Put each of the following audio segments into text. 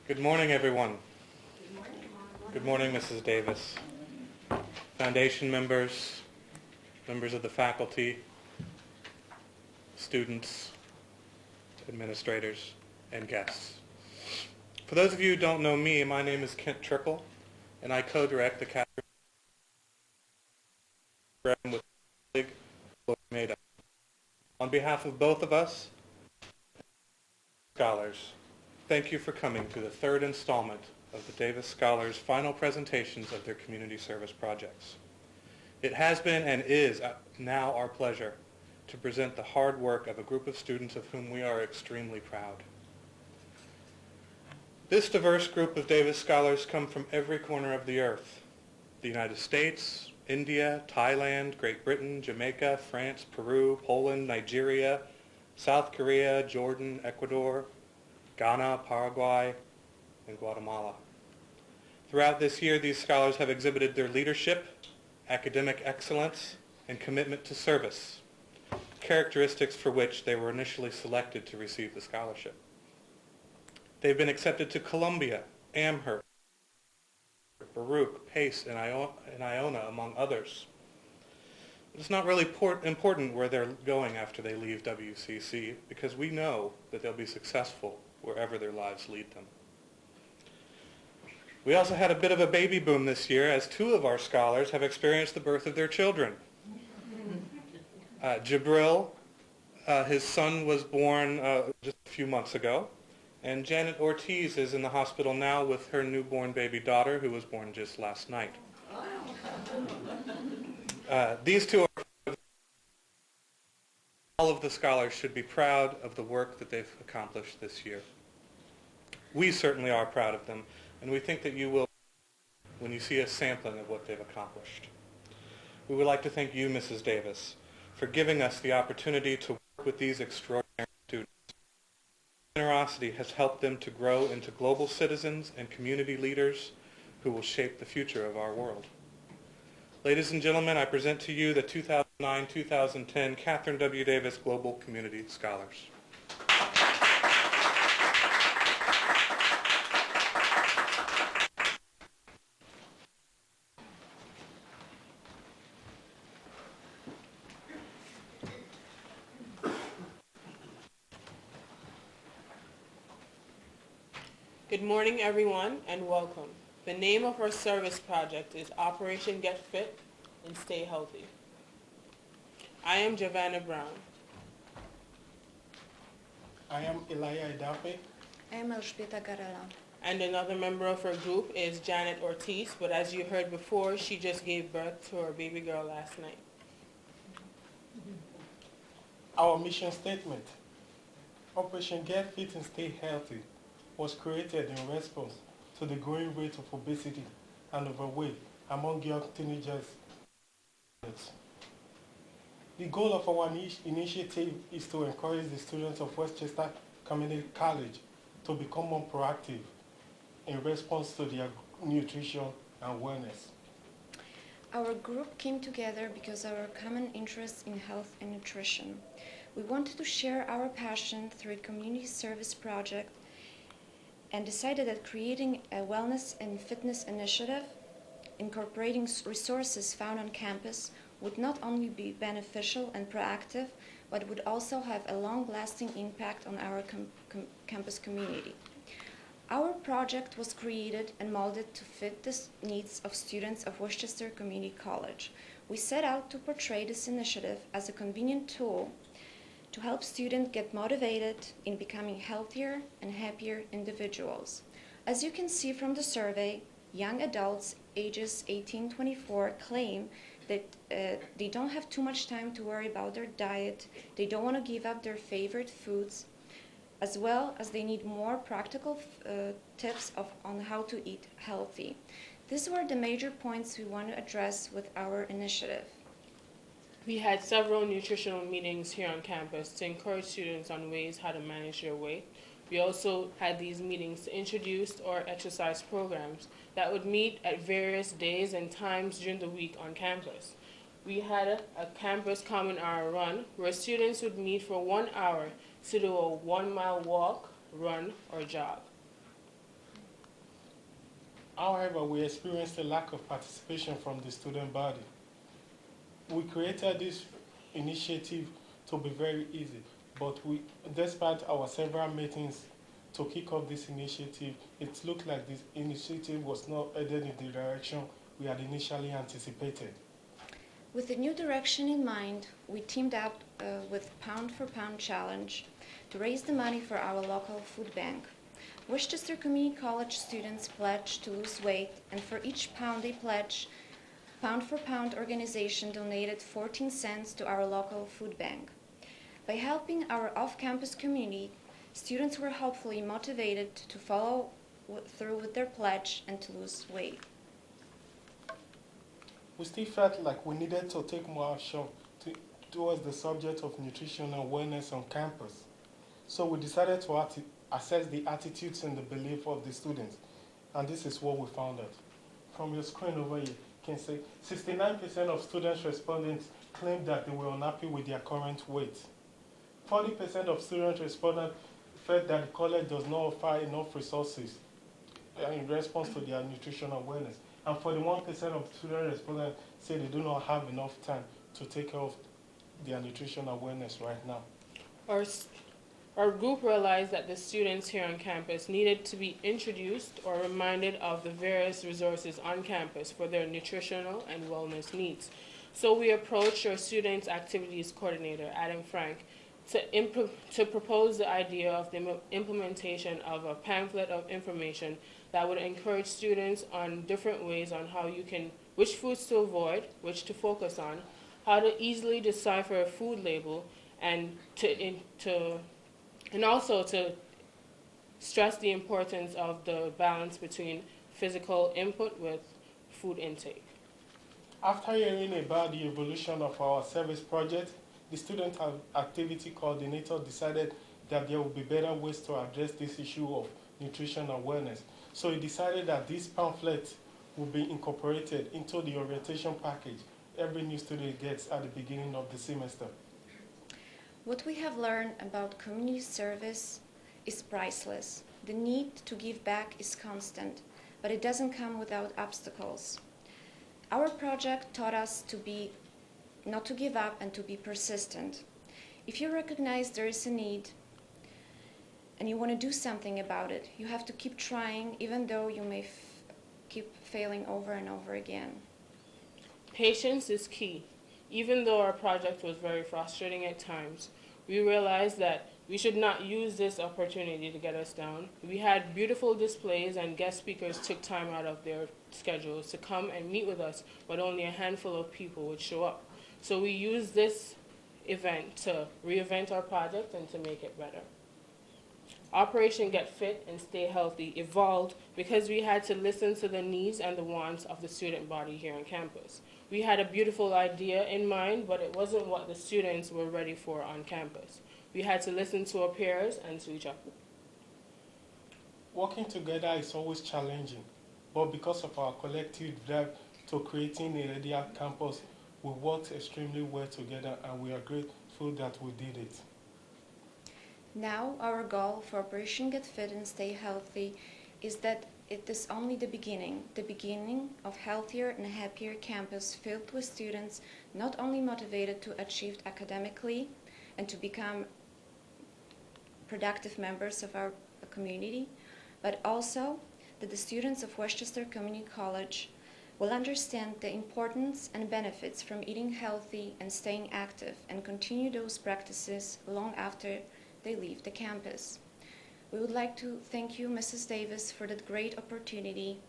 Good morning, everyone. Good morning, Mrs. Davis. Foundation members, members of the faculty, students, administrators, and guests. For those of you who don't know me, my name is Kent Trickle, and I co-direct the Catherine program with my colleague, Lori Maida. On behalf of both of us, scholars, thank you for coming to the third installment of the Davis Scholars' final presentations of their community service projects. It has been and is now our pleasure to present the hard work of a group of students of whom we are extremely proud. This diverse group of Davis Scholars come from every corner of the earth: the United States, India, Thailand, Great Britain, Jamaica, France, Peru, Poland, Nigeria, South Korea, Jordan, Ecuador, Ghana, Paraguay, and Guatemala. Throughout this year, these scholars have exhibited their leadership, academic excellence, and commitment to service, characteristics for which they were initially selected to receive the scholarship. They've been accepted to Columbia, Amherst, Baruch, Pace, and Iona, among others. It's not really important where they're going after they leave WCC, because we know that they'll be successful wherever their lives lead them. We also had a bit of a baby boom this year, as two of our scholars have experienced the birth of their children. Jabril, his son was born just a few months ago, and Janet Ortiz is in the hospital now with her newborn baby daughter, who was born just last night. These two are all of the scholars should be proud of the work that they've accomplished this year. We certainly are proud of them, and we think that you will when you see a sampling of what they've accomplished. We would like to thank you, Mrs. Davis, for giving us the opportunity to work with these extraordinary students. Generosity has helped them to grow into global citizens and community leaders who will shape the future of our world. Ladies and gentlemen, I present to you the 2009-2010 Catherine W. Davis Global Community Scholars. Good morning, everyone, and welcome. The name of our service project is Operation Get Fit and Stay Healthy. I am Javanna Brown. I am Elia Idafe. I am Elżbieta Garela. And another member of our group is Janet Ortiz, but as you heard before, she just gave birth to her baby girl last night. Our mission statement: Operation Get Fit and Stay Healthy was created in response to the growing rate of obesity and overweight among young teenagers. The goal of our initiative is to encourage the students of Westchester Community College to become more proactive in response to their nutrition and wellness. Our group came together because of our common interest in health and nutrition. We wanted to share our passion through a community service project and decided that creating a wellness and fitness initiative, incorporating resources found on campus, would not only be beneficial and proactive, but would also have a long-lasting impact on our campus community. Our project was created and molded to fit the needs of students of Worcester Community College. We set out to portray this initiative as a convenient tool to help students get motivated in becoming healthier and happier individuals. As you can see from the survey, young adults ages 18-24 claim that they don't have too much time to worry about their diet, they don't want to give up their favorite foods, as well as they need more practical tips on how to eat healthy. These were the major points we want to address with our initiative. We had several nutritional meetings here on campus to encourage students on ways how to manage their weight. We also had these meetings to introduce our exercise programs that would meet at various days and times during the week on campus. We had a campus common hour run where students would meet for 1 hour to do a 1-mile walk, run, or jog. However, we experienced a lack of participation from the student body. We created this initiative to be very easy, but despite our several meetings to kick off this initiative, it looked like this initiative was not headed in the direction we had initially anticipated. With the new direction in mind, we teamed up with Pound for Pound Challenge to raise the money for our local food bank. Westchester Community College students pledged to lose weight, and for each pound they pledged, Pound for Pound organization donated 14 cents to our local food bank. By helping our off-campus community, students were hopefully motivated to follow through with their pledge and to lose weight. We still felt like we needed to take more action towards the subject of nutritional wellness on campus. So we decided to assess the attitudes and the belief of the students, and this is what we found out. From your screen over here, you can see 69% of students respondents claimed that they were unhappy with their current weight. 40% of student respondents felt that the college does not offer enough resources in response to their nutritional wellness. And 41% of student respondents say they do not have enough time to take care of their nutritional wellness right now. Our group realized that the students here on campus needed to be introduced or reminded of the various resources on campus for their nutritional and wellness needs. So we approached our students' activities coordinator, Adam Frank, to propose the idea of the implementation of a pamphlet of information that would encourage students on different ways on which foods to avoid, which to focus on, how to easily decipher a food label, and also to stress the importance of the balance between physical input with food intake. After hearing about the evolution of our service project, the student activity coordinator decided that there would be better ways to address this issue of nutrition and wellness. So he decided that this pamphlet will be incorporated into the orientation package every new student gets at the beginning of the semester. What we have learned about community service is priceless. The need to give back is constant, but it doesn't come without obstacles. Our project taught us not to give up and to be persistent. If you recognize there is a need and you want to do something about it, you have to keep trying, even though you may keep failing over and over again. Patience is key. Even though our project was very frustrating at times, we realized that we should not use this opportunity to get us down. We had beautiful displays, and guest speakers took time out of their schedules to come and meet with us, but only a handful of people would show up. So we used this event to reinvent our project and to make it better. Operation Get Fit and Stay Healthy evolved because we had to listen to the needs and the wants of the student body here on campus. We had a beautiful idea in mind, but it wasn't what the students were ready for on campus. We had to listen to our peers and to each other. Working together is always challenging, but because of our collective drive to creating a ideal campus, we worked extremely well together, and we are grateful that we did it. Now our goal for Operation Get Fit and Stay Healthy is that it is only the beginning of healthier and happier campus filled with students not only motivated to achieve academically and to become productive members of our community, but also that the students of Westchester Community College will understand the importance and benefits from eating healthy and staying active and continue those practices long after they leave the campus. We would like to thank you, Mrs. Davis, for that great opportunity.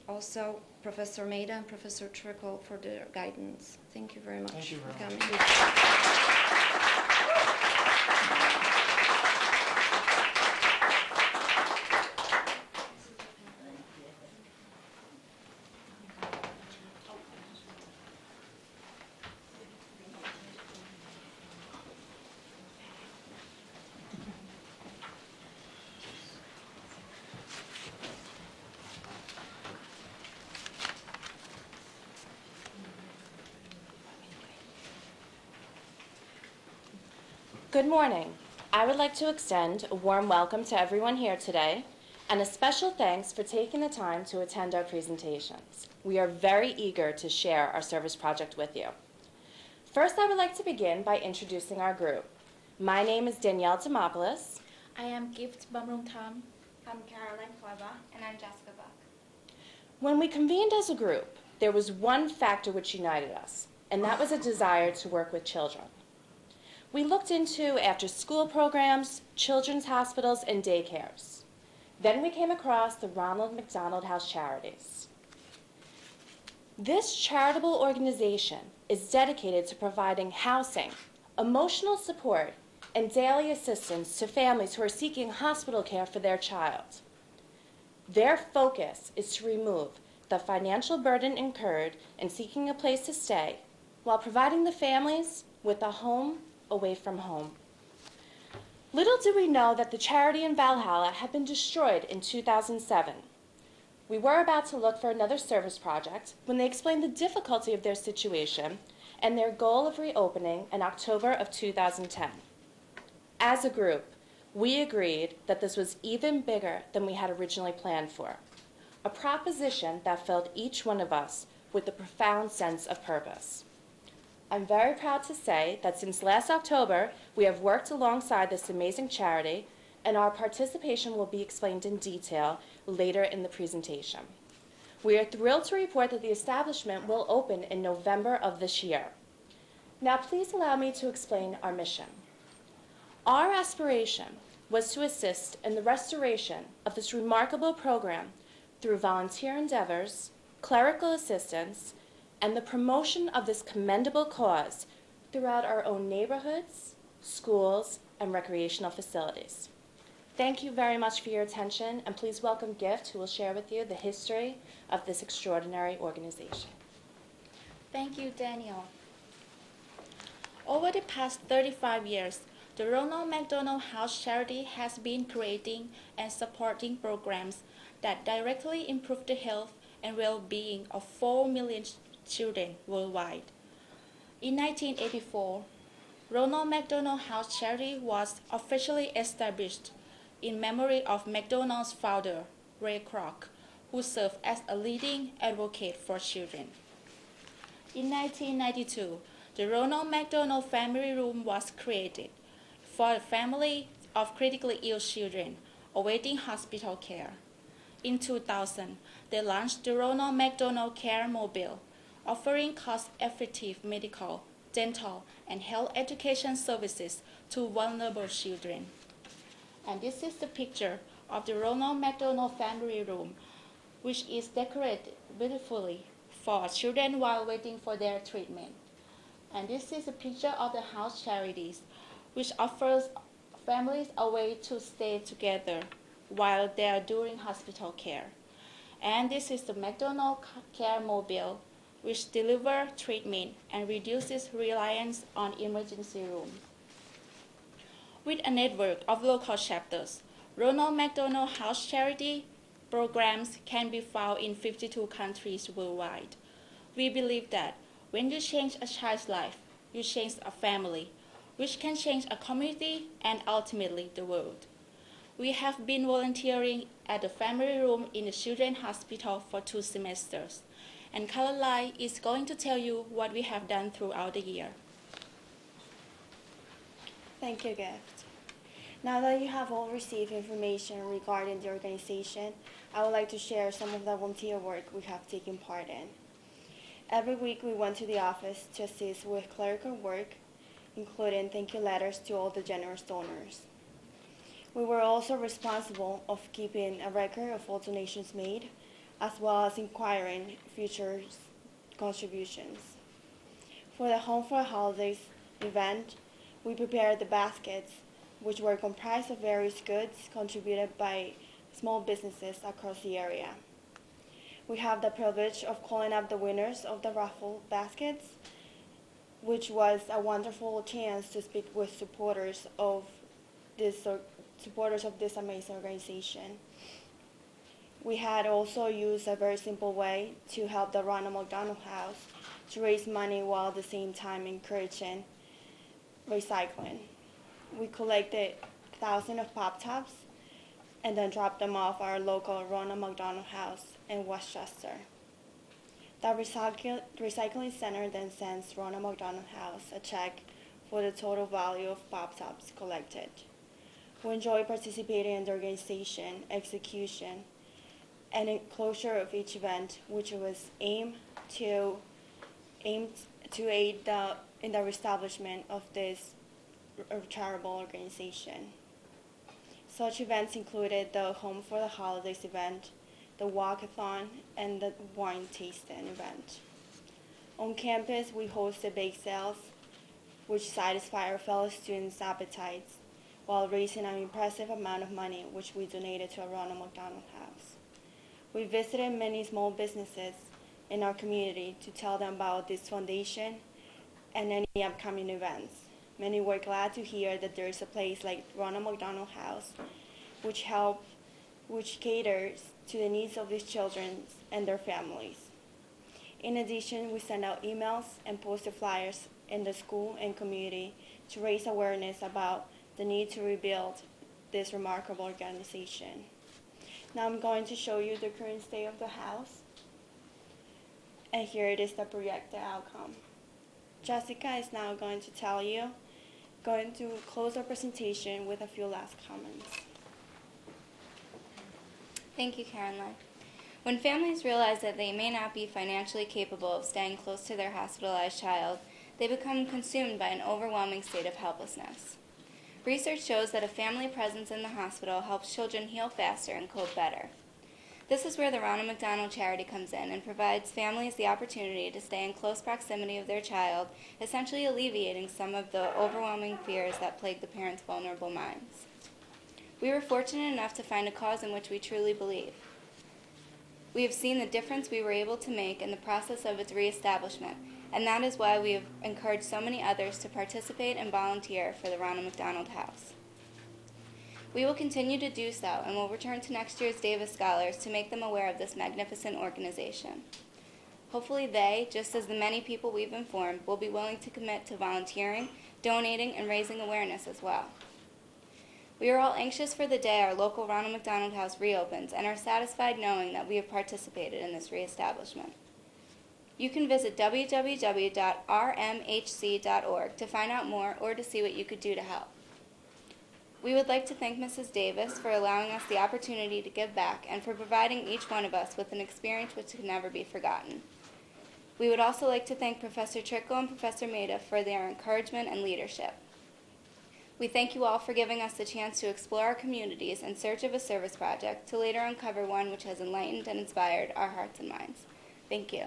Also, Professor Maida and Professor Trickle for their guidance. Thank you very much Thank you for very coming. Good morning. I would like to extend a warm welcome to everyone here today And a special thanks for taking the time to attend our presentations. We are very eager to share our service project with you. First, I would like to begin by introducing our group. My name is Danielle Demopoulos. I am Gift Bamrungtham. I'm Caroline Fleba. And I'm Jessica Buck. When we convened as a group, there was one factor which united us, and that was a desire to work with children. We looked into after-school programs, children's hospitals, and daycares. Then we came across the Ronald McDonald House Charities. This charitable organization is dedicated to providing housing, emotional support, and daily assistance to families who are seeking hospital care for their child. Their focus is to remove the financial burden incurred in seeking a place to stay while providing the families with a home away from home. Little do we know that the charity in Valhalla had been destroyed in 2007. We were about to look for another service project when they explained the difficulty of their situation and their goal of reopening in October of 2010. As a group, we agreed that this was even bigger than we had originally planned for, a proposition that filled each one of us with a profound sense of purpose. I'm very proud to say that since last October, we have worked alongside this amazing charity, and our participation will be explained in detail later in the presentation. We are thrilled to report that the establishment will open in November of this year. Now, please allow me to explain our mission. Our aspiration was to assist in the restoration of this remarkable program through volunteer endeavors, clerical assistance, and the promotion of this commendable cause throughout our own neighborhoods, schools, and recreational facilities. Thank you very much for your attention, and please welcome Gift, who will share with you the history of this extraordinary organization. Thank you, Daniel. Over the past 35 years, the Ronald McDonald House Charity has been creating and supporting programs that directly improve the health and well-being of 4 million children worldwide. In 1984, Ronald McDonald House Charity was officially established in memory of McDonald's founder, Ray Kroc, who served as a leading advocate for children. In 1992, the Ronald McDonald Family Room was created for a family of critically ill children awaiting hospital care. In 2000, they launched the Ronald McDonald Care Mobile, offering cost-effective medical, dental, and health education services to vulnerable children. And this is the picture of the Ronald McDonald Family Room, which is decorated beautifully for children while waiting for their treatment. And this is a picture of the house charities, which offers families a way to stay together while they are doing hospital care. And this is the McDonald Care Mobile, which delivers treatment and reduces reliance on emergency rooms. With a network of local chapters, Ronald McDonald House Charity programs can be found in 52 countries worldwide. We believe that when you change a child's life, you change a family, which can change a community and ultimately the world. We have been volunteering at the family room in the Children's Hospital for 2 semesters, and Caroline is going to tell you what we have done throughout the year. Thank you, Gift. Now that you have all received information regarding the organization, I would like to share some of the volunteer work we have taken part in. Every week we went to the office to assist with clerical work, including thank you letters to all the generous donors. We were also responsible of keeping a record of all donations made, as well as inquiring future contributions. For the Home for the Holidays event, we prepared the baskets, which were comprised of various goods contributed by small businesses across the area. We have the privilege of calling up the winners of the raffle baskets, which was a wonderful chance to speak with supporters of this amazing organization. We had also used a very simple way to help the Ronald McDonald House to raise money while at the same time encouraging recycling. We collected thousands of pop-tops and then drop them off at our local Ronald McDonald House in Westchester. The recycling center then sends Ronald McDonald House a check for the total value of pop-tops collected. We enjoy participating in the organization, execution, and closure of each event, which was aimed to aid in the reestablishment of this charitable organization. Such events included the Home for the Holidays event, the walkathon, and the wine tasting event. On campus, we hosted bake sales, which satisfy our fellow students' appetites, while raising an impressive amount of money, which we donated to a Ronald McDonald House. We visited many small businesses in our community to tell them about this foundation and any upcoming events. Many were glad to hear that there is a place like Ronald McDonald House, which caters to the needs of these children and their families. In addition, we send out emails and poster flyers in the school and community to raise awareness about the need to rebuild this remarkable organization. Now I'm going to show you the current state of the house. And here it is, the projected outcome. Jessica is now going to close our presentation with a few last comments. Thank you, Caroline. When families realize that they may not be financially capable of staying close to their hospitalized child, they become consumed by an overwhelming state of helplessness. Research shows that a family presence in the hospital helps children heal faster and cope better. This is where the Ronald McDonald Charity comes in and provides families the opportunity to stay in close proximity of their child, essentially alleviating some of the overwhelming fears that plague the parents' vulnerable minds. We were fortunate enough to find a cause in which we truly believe. We have seen the difference we were able to make in the process of its reestablishment, and that is why we have encouraged so many others to participate and volunteer for the Ronald McDonald House. We will continue to do so and will return to next year's Davis Scholars to make them aware of this magnificent organization. Hopefully they, just as the many people we've informed, will be willing to commit to volunteering, donating, and raising awareness as well. We are all anxious for the day our local Ronald McDonald House reopens and are satisfied knowing that we have participated in this reestablishment. You can visit www.rmhc.org to find out more or to see what you could do to help. We would like to thank Mrs. Davis for allowing us the opportunity to give back and for providing each one of us with an experience which can never be forgotten. We would also like to thank Professor Trickle and Professor Maida for their encouragement and leadership. We thank you all for giving us the chance to explore our communities in search of a service project to later uncover one which has enlightened and inspired our hearts and minds. Thank you.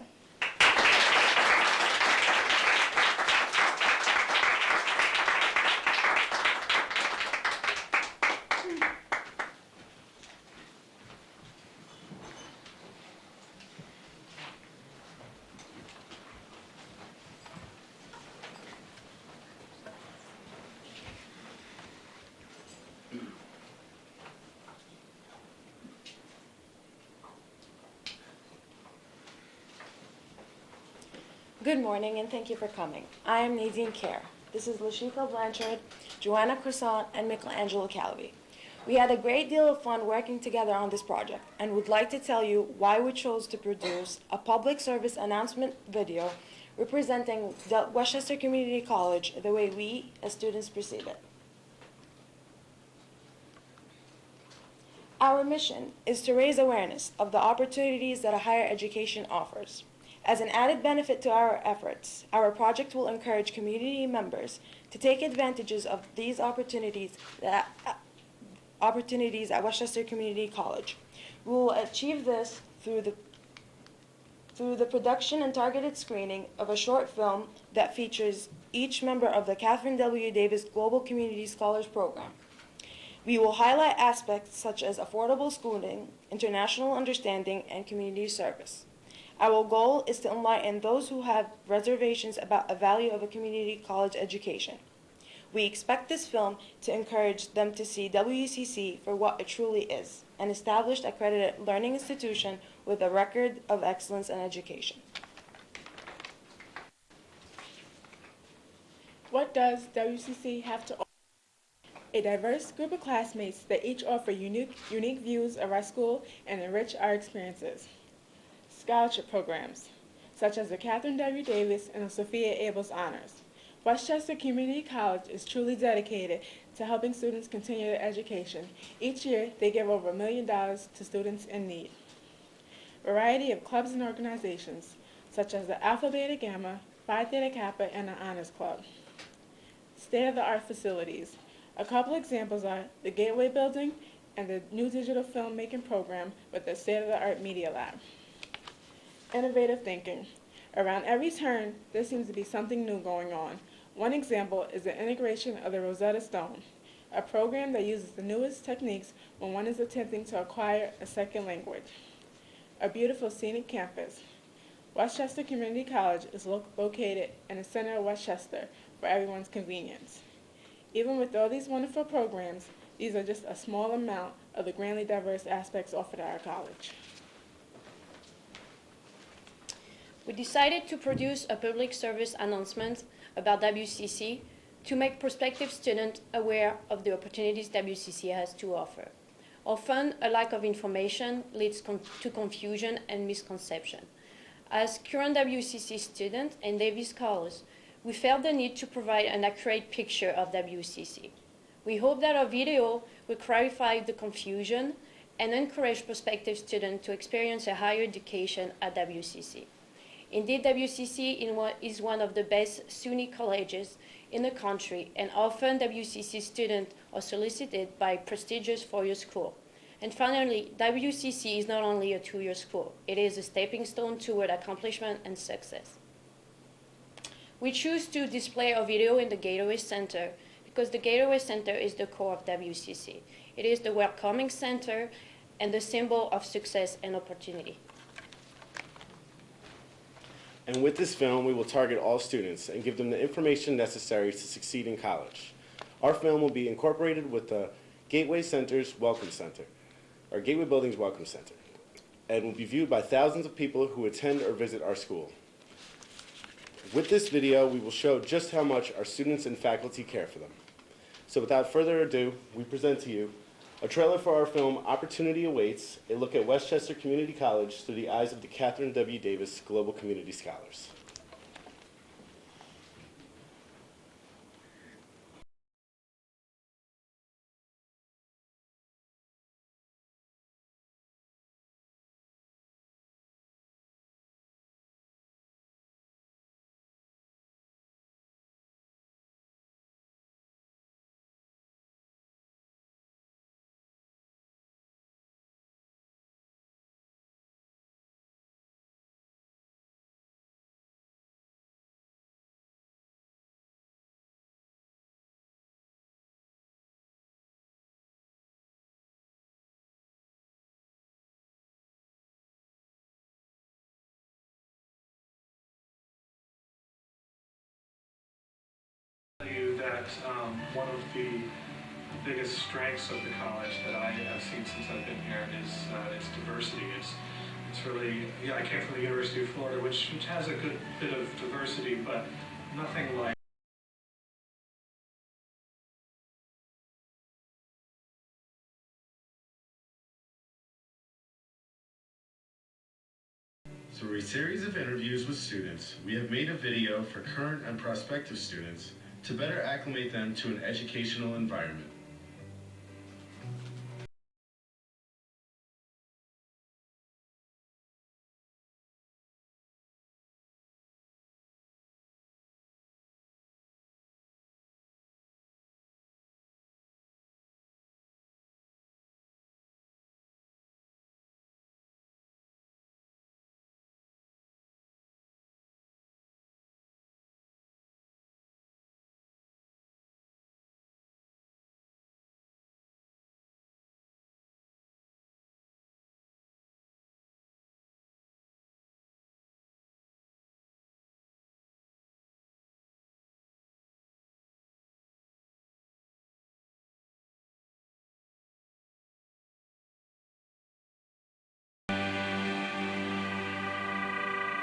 Good morning and thank you for coming. I am Nadine Kerr. This is Lashika Blanchard, Joanna Croissant, and Michelangelo Calabi. We had a great deal of fun working together on this project and would like to tell you why we chose to produce a public service announcement video representing Westchester Community College the way we as students perceive it. Our mission is to raise awareness of the opportunities that a higher education offers. As an added benefit to our efforts, our project will encourage community members to take advantages of these opportunities at Westchester Community College. We will achieve this through the production and targeted screening of a short film that features each member of the Catherine W. Davis Global Community Scholars Program. We will highlight aspects such as affordable schooling, international understanding, and community service. Our goal is to enlighten those who have reservations about the value of a community college education. We expect this film to encourage them to see WCC for what it truly is, an established accredited learning institution with a record of excellence in education. What does WCC have to offer? a diverse group of classmates that each offer unique views of our school and enrich our experiences. Scholarship programs, such as the Catherine W. Davis and the Sophia Abels Honors. Westchester Community College is truly dedicated to helping students continue their education. Each year, they give over $1 million to students in need. Variety of clubs and organizations, such as the Alpha Beta Gamma, Phi Theta Kappa, and the Honors Club. State-of-the-art facilities. A couple examples are the Gateway Building and the new digital filmmaking program with the state-of-the-art media lab. Innovative thinking. Around every turn, there seems to be something new going on. One example is the integration of the Rosetta Stone, a program that uses the newest techniques when one is attempting to acquire a second language. A beautiful scenic campus. Westchester Community College is located in the center of Westchester for everyone's convenience. Even with all these wonderful programs, these are just a small amount of the grandly diverse aspects offered at our college. We decided to produce a public service announcement about WCC to make prospective students aware of the opportunities WCC has to offer. Often, a lack of information leads to confusion and misconception. As current WCC students and Davis scholars, we felt the need to provide an accurate picture of WCC. We hope that our video will clarify the confusion and encourage prospective students to experience a higher education at WCC. Indeed, WCC is one of the best SUNY colleges in the country, and often WCC students are solicited by prestigious four-year school. And finally, WCC is not only a two-year school, it is a stepping stone toward accomplishment and success. We choose to display our video in the Gateway Center because the Gateway Center is the core of WCC. It is the welcoming center and the symbol of success and opportunity. And with this film, we will target all students and give them the information necessary to succeed in college. Our film will be incorporated with the Gateway Center's Welcome Center, or Gateway Building's Welcome Center, and will be viewed by thousands of people who attend or visit our school. With this video, we will show just how much our students and faculty care for them. So without further ado, we present to you a trailer for our film, Opportunity Awaits, a look at Westchester Community College through the eyes of the Catherine W. Davis Global Community Scholars. That one of the biggest strengths of the college that I have seen since I've been here is its diversity. It's really, yeah, I came from the University of Florida, which has a good bit of diversity, but nothing like Through a series of interviews with students, we have made a video for current and prospective students to better acclimate them to an educational environment.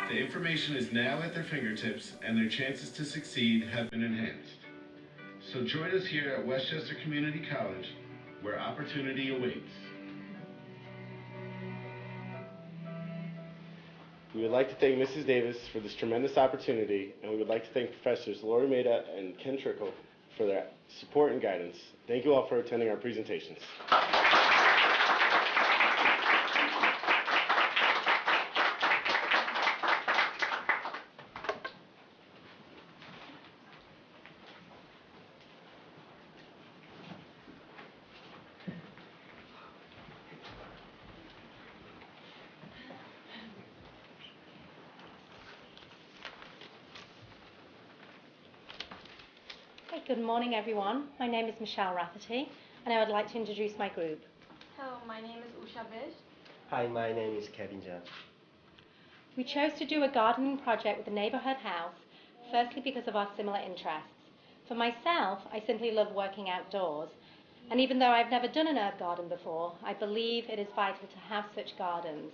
The information is now at their fingertips, and their chances to succeed have been enhanced. So join us here at Westchester Community College, where opportunity awaits. We would like to thank Mrs. Davis for this tremendous opportunity, and we would like to thank Professors Lori Maida and Ken Trickle for their support and guidance. Thank you all for attending our presentations. Good morning, everyone. My name is Michelle Rafferty, and I would like to introduce my group. Hello, my name is Usha Bish. Hi, my name is Kevin Jung. We chose to do a gardening project with the neighborhood house, firstly because of our similar interests. For myself, I simply love working outdoors, and even though I've never done an herb garden before, I believe it is vital to have such gardens.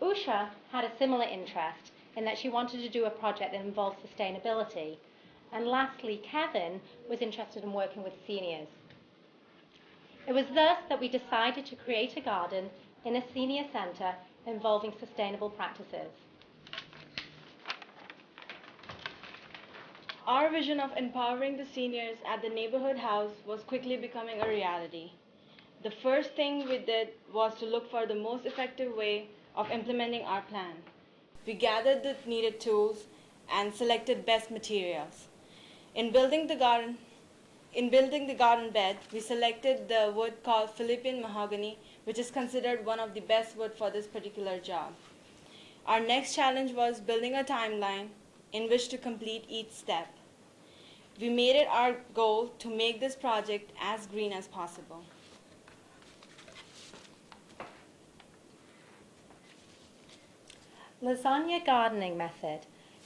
Usha had a similar interest in that she wanted to do a project that involved sustainability. And lastly, Kevin was interested in working with seniors. It was thus that we decided to create a garden in a senior centre involving sustainable practices. Our vision of empowering the seniors at the neighborhood house was quickly becoming a reality. The first thing we did was to look for the most effective way of implementing our plan. We gathered the needed tools and selected best materials. In building the garden bed, we selected the wood called Philippine mahogany, which is considered one of the best wood for this particular job. Our next challenge was building a timeline in which to complete each step. We made it our goal to make this project as green as possible. Lasagna gardening method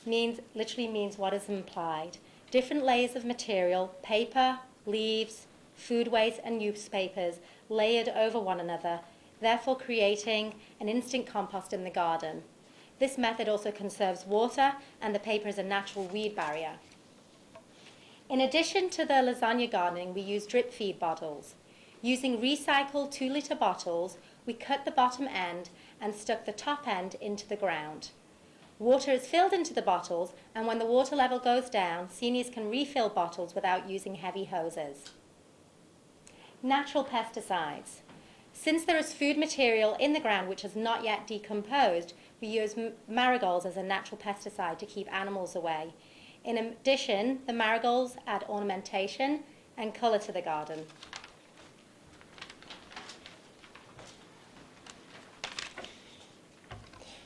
literally means what is implied. Different layers of material, paper, leaves, food waste and newspapers layered over one another, therefore creating an instant compost in the garden. This method also conserves water, and the paper is a natural weed barrier. In addition to the lasagna gardening, we use drip feed bottles. Using recycled 2-liter bottles, we cut the bottom end and stuck the top end into the ground. Water is filled into the bottles, and when the water level goes down, seniors can refill bottles without using heavy hoses. Natural pesticides. Since there is food material in the ground which has not yet decomposed, we use marigolds as a natural pesticide to keep animals away. In addition, the marigolds add ornamentation and colour to the garden.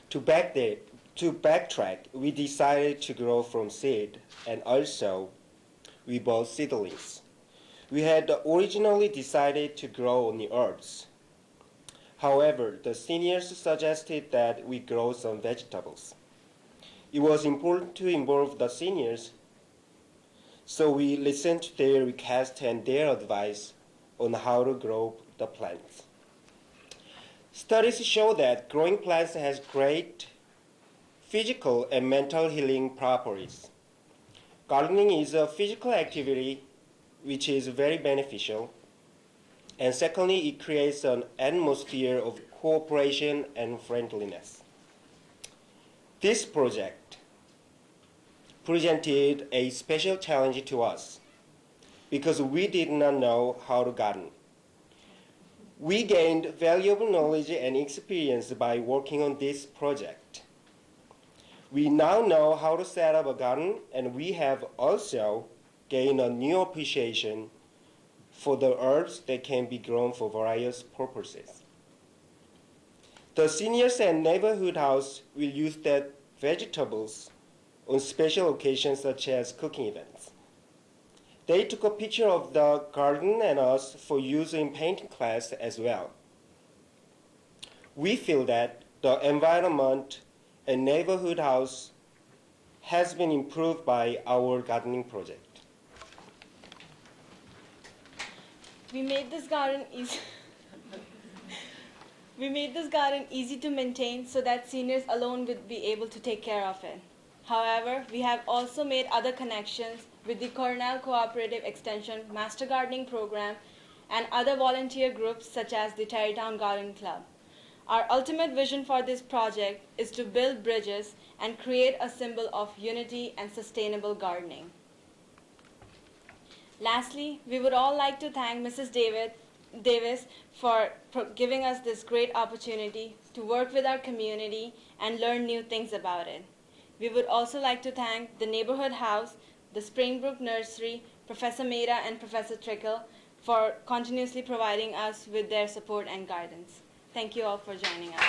To backtrack, we decided to grow from seed, and also we bought seedlings. We had originally decided to grow only herbs. However, the seniors suggested that we grow some vegetables. It was important to involve the seniors, so we listened to their request and their advice on how to grow the plants. Studies show that growing plants has great physical and mental healing properties. Gardening is a physical activity which is very beneficial. And secondly, it creates an atmosphere of cooperation and friendliness. This project presented a special challenge to us because we did not know how to garden. We gained valuable knowledge and experience by working on this project. We now know how to set up a garden, and we have also gained a new appreciation for the herbs that can be grown for various purposes. The seniors and neighborhood house will use that vegetables on special occasions such as cooking events. They took a picture of the garden and us for use in painting class as well. We feel that the environment and neighborhood house has been improved by our gardening project. We made this garden easy to maintain so that seniors alone would be able to take care of it. However, we have also made other connections with the Cornell Cooperative Extension Master Gardening Program and other volunteer groups such as the Tarrytown Garden Club. Our ultimate vision for this project is to build bridges and create a symbol of unity and sustainable gardening. Lastly, we would all like to thank Mrs. Davis for giving us this great opportunity to work with our community and learn new things about it. We would also like to thank the Neighborhood House, the Springbrook Nursery, Professor Mehta and Professor Trickle for continuously providing us with their support and guidance. Thank you all for joining us.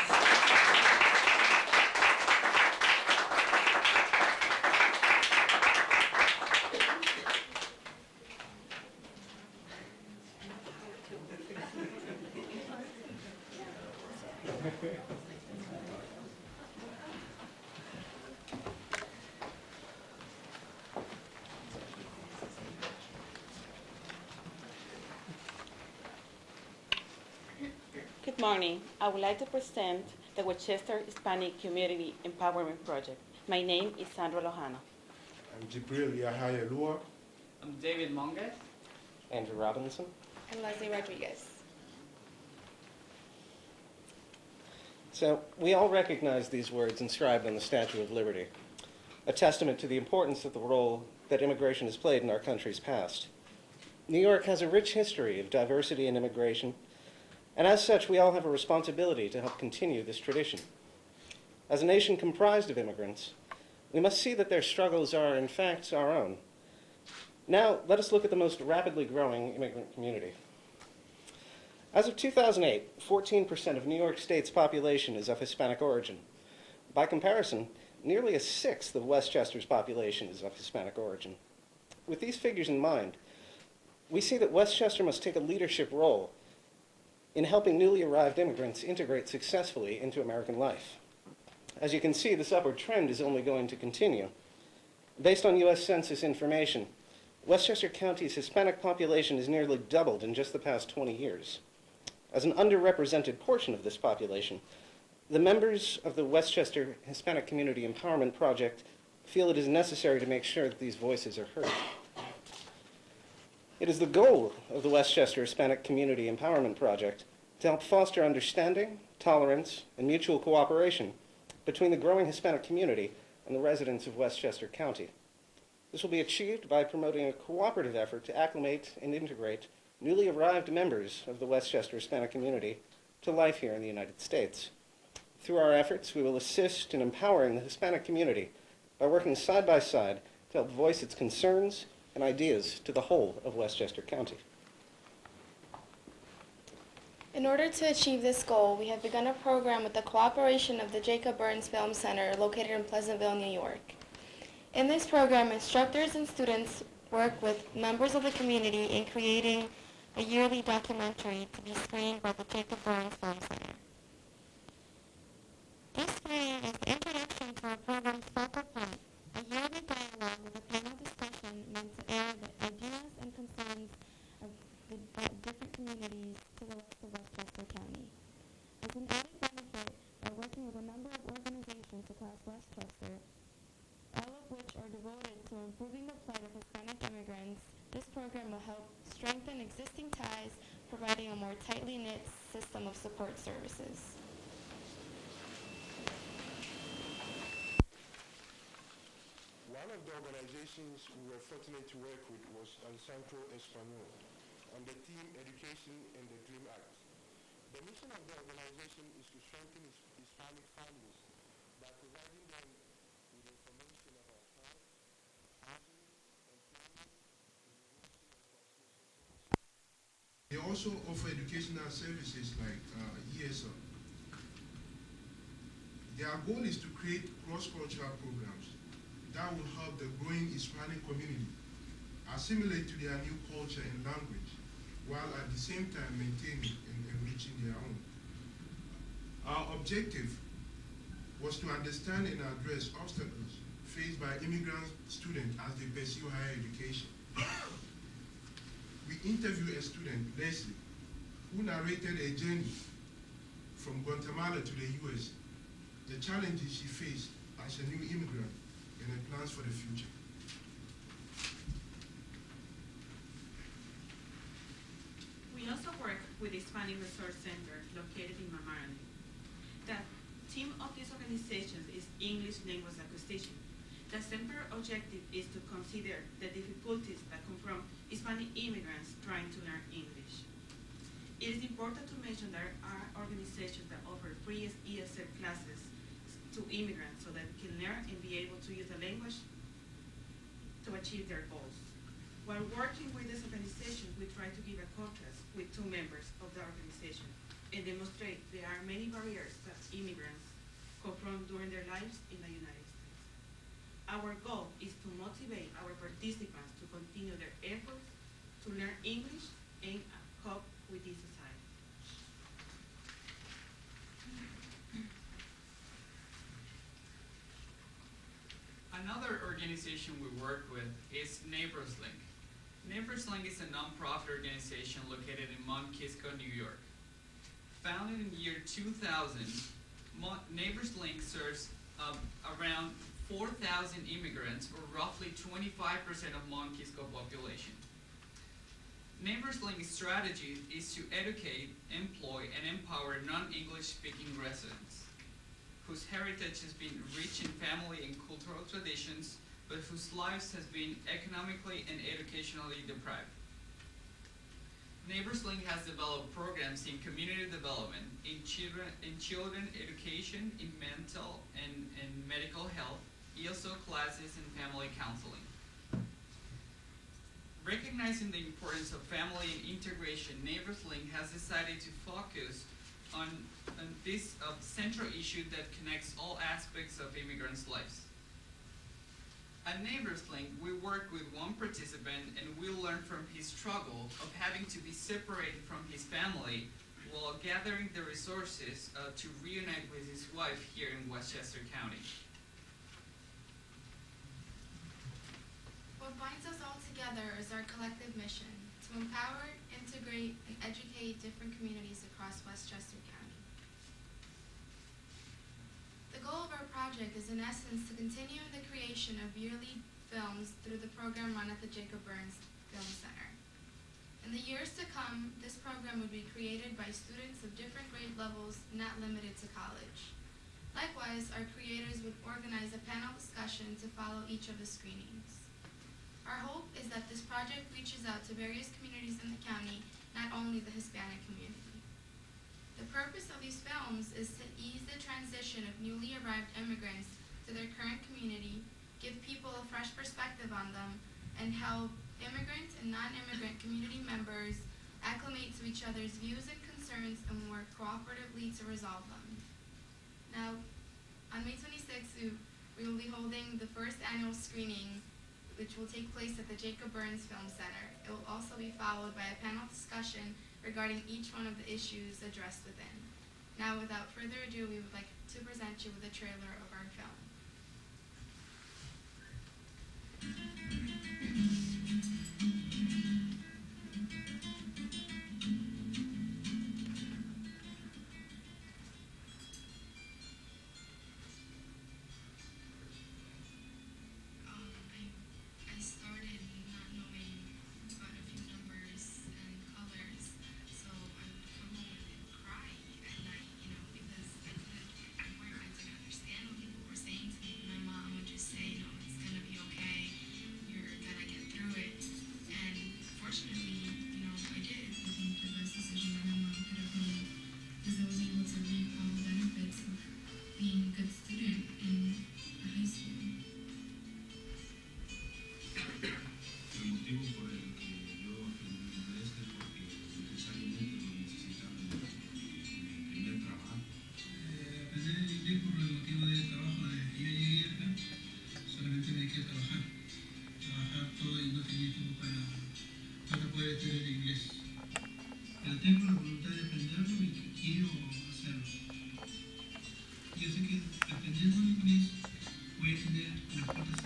Good morning. I would like to present the Westchester Hispanic Community Empowerment Project. My name is Sandra Lojano. I'm Jibril Yahya Lua. I'm David Monges. Andrew Robinson. And Leslie Rodriguez. So we all recognize these words inscribed on the Statue of Liberty, a testament to the importance of the role that immigration has played in our country's past. New York has a rich history of diversity and immigration, and as such, we all have a responsibility to help continue this tradition. As a nation comprised of immigrants, we must see that their struggles are, in fact, our own. Now, let us look at the most rapidly growing immigrant community. As of 2008, 14% of New York State's population is of Hispanic origin. By comparison, nearly a sixth of Westchester's population is of Hispanic origin. With these figures in mind, we see that Westchester must take a leadership role in helping newly arrived immigrants integrate successfully into American life. As you can see, this upward trend is only going to continue. Based on U.S. Census information, Westchester County's Hispanic population has nearly doubled in just the past 20 years. As an underrepresented portion of this population, the members of the Westchester Hispanic Community Empowerment Project feel it is necessary to make sure that these voices are heard. It is the goal of the Westchester Hispanic Community Empowerment Project to help foster understanding, tolerance, and mutual cooperation between the growing Hispanic community and the residents of Westchester County. This will be achieved by promoting a cooperative effort to acclimate and integrate newly arrived members of the Westchester Hispanic community to life here in the United States. Through our efforts, we will assist in empowering the Hispanic community by working side by side to help voice its concerns and ideas to the whole of Westchester County. In order to achieve this goal, we have begun a program with the cooperation of the Jacob Burns Film Center located in Pleasantville, New York. In this program, instructors and students work with members of the community in creating a yearly documentary to be screened by the Jacob Burns Film Center. This screening is the introduction to our program's focal point, a yearly dialogue with a panel discussion meant to air the ideas and concerns of the different communities to the rest of Westchester County. As an added benefit, by working with a number of organizations across Westchester, all of which are devoted to improving the plight of Hispanic immigrants, this program will help strengthen existing ties, providing a more tightly knit system of support services. One of the organizations we were fortunate to work with was Encuentro Español on the theme Education in the Dream Act. The mission of the organization is to strengthen Hispanic families by providing them with information about health, housing, employment, immigration, and translation services. They also offer educational services like ESL. Their goal is to create cross-cultural programs that will help the growing Hispanic community assimilate to their new culture and language, while at the same time maintaining and enriching their own. Our objective was to understand and address obstacles faced by immigrant students as they pursue higher education. We interviewed a student, Leslie, who narrated a journey from Guatemala to the US, the challenges she faced as a new immigrant, and the plans for the future. We also work with the Hispanic Resource Center located in Mamaroneck. The theme of this organization is English Language Acquisition. The center objective is to consider the difficulties that come from Hispanic immigrants trying to learn English. It is important to mention there are organizations that offer free ESL classes to immigrants so that they can learn and be able to use the language to achieve their goals. While working with this organization, we try to give a contrast with two members of the organization and demonstrate there are many barriers that immigrants confront during their lives in the United States. Our goal is to motivate our participants to continue their efforts to learn English and cope with this society. Another organization we work with is Neighbors Link. Neighbors Link is a non-profit organization located in Mount Kisco, New York. Founded in the year 2000, Neighbors Link serves around 4,000 immigrants, or roughly 25% of Mount Kisco population. Neighbors Link's strategy is to educate, employ, and empower non-English speaking residents whose heritage has been rich in family and cultural traditions, but whose lives has been economically and educationally deprived. Neighbors Link has developed programs in community development, in children education, in mental and medical health, ESL classes, and family counseling. Recognizing the importance of family and integration, Neighbors Link has decided to focus on this central issue that connects all aspects of immigrants' lives. At Neighbors Link, we work with one participant and we learn from his struggle of having to be separated from his family while gathering the resources to reunite with his wife here in Westchester County. What binds us all together is our collective mission to empower, integrate, and educate different communities across Westchester County. The goal of our project is in essence to continue the creation of yearly films through the program run at the Jacob Burns Film Center. In the years to come, this program would be created by students of different grade levels, not limited to college. Likewise, our creators would organize a panel discussion to follow each of the screenings. Our hope is that this project reaches out to various communities in the county, not only the Hispanic community. The purpose of these films is to ease the transition of newly arrived immigrants to their current community, give people a fresh perspective on them, and help immigrant and non-immigrant community members acclimate to each other's views and concerns and work cooperatively to resolve them. Now, on May 26th, we will be holding the first annual screening, which will take place at the Jacob Burns Film Center. It will also be followed by a panel discussion regarding each one of the issues addressed within. Now, without further ado, we would like to present you with a trailer of our film. I started not knowing but a few numbers and colors, so I would come home and cry at night, because at work I didn't understand what people were saying to me. My mom would just say, it's gonna be okay, you're gonna get through it. And fortunately, I did. I think the best decision that my mom could have made, because I was able to reap all the benefits of being a good student in the high school. El motivo por el que yo aprendí inglés es porque necesariamente lo necesitaba en mi primer trabajo. Aprender el inglés por el motivo del trabajo desde que yo llegué acá, solamente me quedé trabajar todo y no tenía tiempo para poder estudiar inglés. Pero tengo la voluntad de aprenderlo y quiero hacerlo. Yo sé que aprendiendo inglés voy a tener las puertas.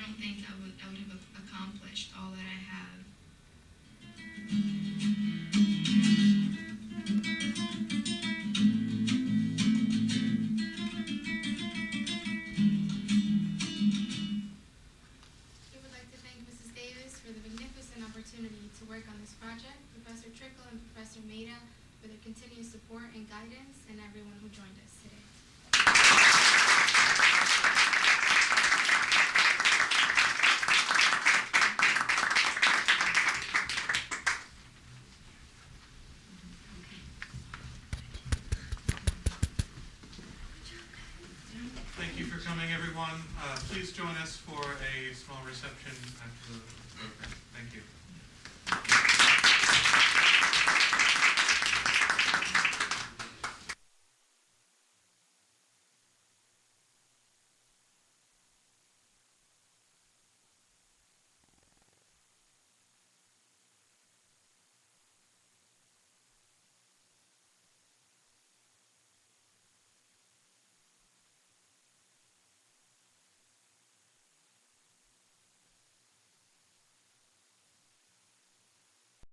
don't think I would have accomplished all that I have. We would like to thank Mrs. Davis for the magnificent opportunity to work on this project, Professor Trickle and Professor Maida for their continued support and guidance, and everyone who joined us today. Thank you for coming, everyone. Please join us for a small reception after the